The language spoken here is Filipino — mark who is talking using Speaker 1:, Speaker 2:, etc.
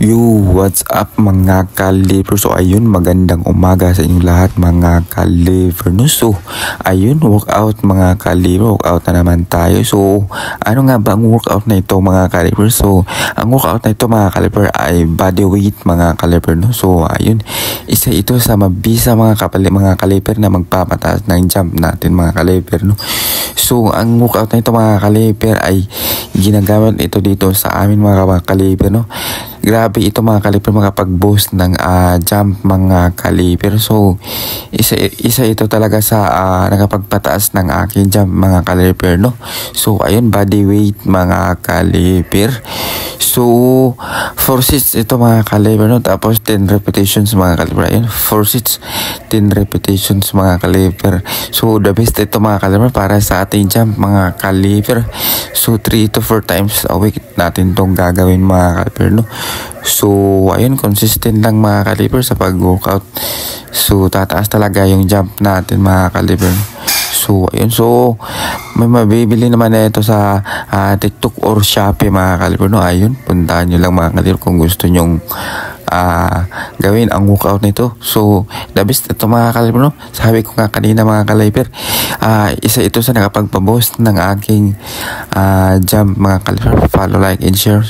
Speaker 1: Yo, what's up mga ka-liver? So ayun, magandang umaga sa inyong lahat mga ka-liver, no? So ayun, workout mga ka-liver, workout na naman tayo. So ano nga ba ang workout na ito mga ka-liver? So ang workout na ito mga ka-liver ay body weight mga ka-liver, no? So ayun, isa ito sa mabisa mga ka-liver na magpapataas ng jump natin mga ka-liver, no? So ang workout na ito mga ka-liver ay ginagamit ito dito sa amin mga ka-liver, no? Grabe ito mga kaliper, makapag-boost ng jump mga kaliper. So isa ito talaga sa nakapagpataas ng aking jump mga kaliper, no? So ayun, body weight mga kaliper. So 4 sets ito mga kaliper, no? Tapos 10 repetitions mga kaliper. Ayun, 4 sets, 10 repetitions mga kaliper. So the best ito mga kaliper para sa ating jump mga kaliper. So 3 to 4 times a week natin tong gagawin mga kaliper, no? So ayun, consistent lang mga kaliper sa pag-workout. So tataas talaga yung jump natin mga kaliper. So ayun, so may mabibili naman na ito sa TikTok or Shopee mga kaliper, no? Ayun, puntahan nyo lang mga kaliper kung gusto nyong gawin ang workout nito. So the best ito mga kaliper, no? Sabi ko nga kanina mga kaliper, isa ito sa nakapagpa-boost ng aking jump mga kaliper. Follow, like, and share